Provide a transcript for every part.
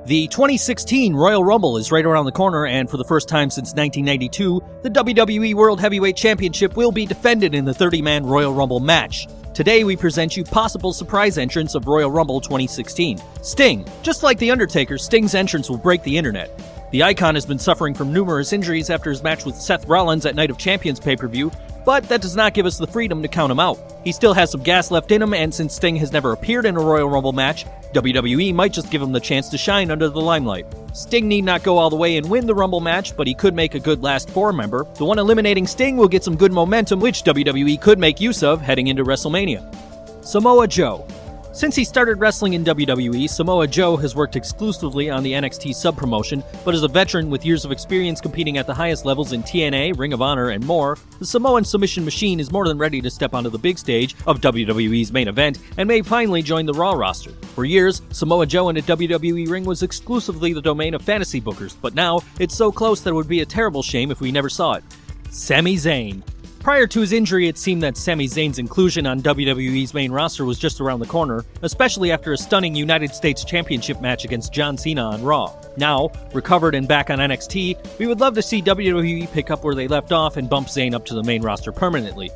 The 2016 Royal Rumble is right around the corner, and for the first time since 1992, the WWE World Heavyweight Championship will be defended in the 30-man Royal Rumble match. Today we present you possible surprise entrants of Royal Rumble 2016. Sting. Just like The Undertaker, Sting's entrance will break the internet. The Icon has been suffering from numerous injuries after his match with Seth Rollins at Night of Champions pay-per-view, but that does not give us the freedom to count him out. He still has some gas left in him, and since Sting has never appeared in a Royal Rumble match, WWE might just give him the chance to shine under the limelight. Sting need not go all the way and win the Rumble match, but he could make a good last four member. The one eliminating Sting will get some good momentum, which WWE could make use of heading into WrestleMania. Samoa Joe. Since he started wrestling in WWE, Samoa Joe has worked exclusively on the NXT sub-promotion, but as a veteran with years of experience competing at the highest levels in TNA, Ring of Honor, and more, the Samoan submission machine is more than ready to step onto the big stage of WWE's main event and may finally join the Raw roster. For years, Samoa Joe in a WWE ring was exclusively the domain of fantasy bookers, but now it's so close that it would be a terrible shame if we never saw it. Sami Zayn. Prior to his injury, it seemed that Sami Zayn's inclusion on WWE's main roster was just around the corner, especially after a stunning United States Championship match against John Cena on Raw. Now, recovered and back on NXT, we would love to see WWE pick up where they left off and bump Zayn up to the main roster permanently.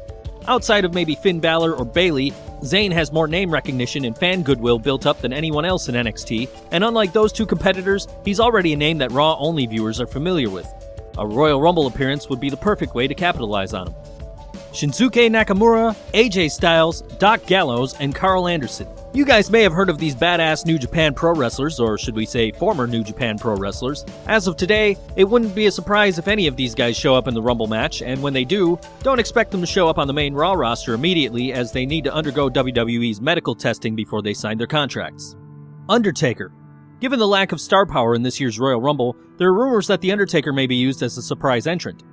Outside of maybe Finn Balor or Bayley, Zayn has more name recognition and fan goodwill built up than anyone else in NXT, and unlike those two competitors, he's already a name that Raw-only viewers are familiar with. A Royal Rumble appearance would be the perfect way to capitalize on him. Shinsuke Nakamura, AJ Styles, Doc Gallows, and Karl Anderson. You guys may have heard of these badass New Japan Pro wrestlers, or should we say former New Japan Pro wrestlers. As of today, it wouldn't be a surprise if any of these guys show up in the Rumble match, and when they do, don't expect them to show up on the main Raw roster immediately, as they need to undergo WWE's medical testing before they sign their contracts. Undertaker. Given the lack of star power in this year's Royal Rumble, there are rumors that The Undertaker may be used as a surprise entrant.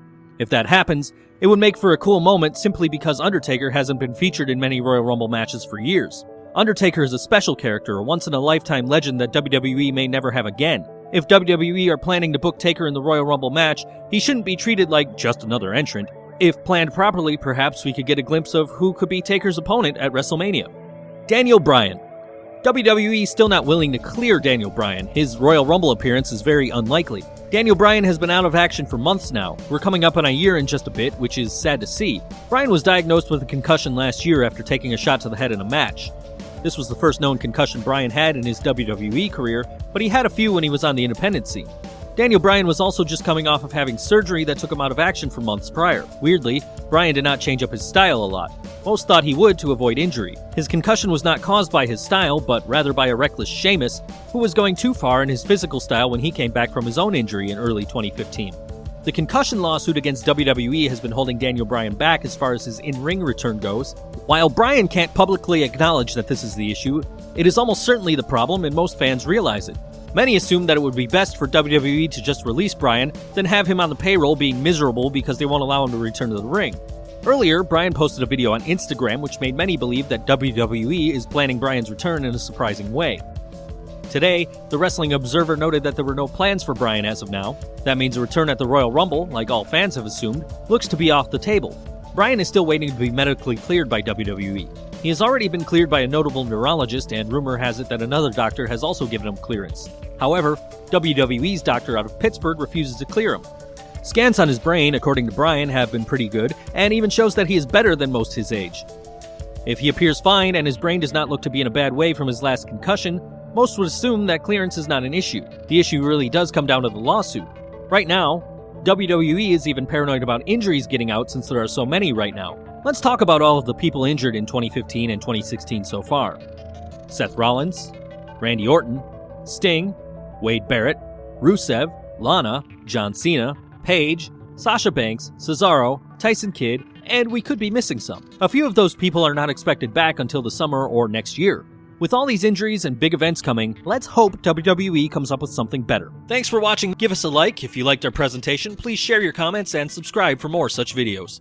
If that happens, it would make for a cool moment simply because Undertaker hasn't been featured in many Royal Rumble matches for years. Undertaker is a special character, a once-in-a-lifetime legend that WWE may never have again. If WWE are planning to book Taker in the Royal Rumble match, he shouldn't be treated like just another entrant. If planned properly, perhaps we could get a glimpse of who could be Taker's opponent at WrestleMania. Daniel Bryan. WWE is still not willing to clear Daniel Bryan. His Royal Rumble appearance is very unlikely. Daniel Bryan has been out of action for months now. We're coming up on a year in just a bit, which is sad to see. Bryan was diagnosed with a concussion last year after taking a shot to the head in a match. This was the first known concussion Bryan had in his WWE career, but he had a few when he was on the independent scene. Daniel Bryan was also just coming off of having surgery that took him out of action for months prior. Weirdly, Bryan did not change up his style a lot. Most thought he would to avoid injury. His concussion was not caused by his style, but rather by a reckless Sheamus, who was going too far in his physical style when he came back from his own injury in early 2015. The concussion lawsuit against WWE has been holding Daniel Bryan back as far as his in-ring return goes. While Bryan can't publicly acknowledge that this is the issue, it is almost certainly the problem, and most fans realize it. Many assume that it would be best for WWE to just release Bryan than have him on the payroll being miserable because they won't allow him to return to the ring. Earlier, Bryan posted a video on Instagram which made many believe that WWE is planning Bryan's return in a surprising way. Today, the Wrestling Observer noted that there were no plans for Bryan as of now. That means a return at the Royal Rumble, like all fans have assumed, looks to be off the table. Bryan is still waiting to be medically cleared by WWE. He has already been cleared by a notable neurologist, and rumor has it that another doctor has also given him clearance. However, WWE's doctor out of Pittsburgh refuses to clear him. Scans on his brain, according to Bryan, have been pretty good, and even shows that he is better than most his age. If he appears fine and his brain does not look to be in a bad way from his last concussion, most would assume that clearance is not an issue. The issue really does come down to the lawsuit. Right now, WWE is even paranoid about injuries getting out since there are so many right now. Let's talk about all of the people injured in 2015 and 2016 so far. Seth Rollins, Randy Orton, Sting, Wade Barrett, Rusev, Lana, John Cena, Paige, Sasha Banks, Cesaro, Tyson Kidd, and we could be missing some. A few of those people are not expected back until the summer or next year. With all these injuries and big events coming, let's hope WWE comes up with something better. Thanks for watching. Give us a like if you liked our presentation. Please share your comments and subscribe for more such videos.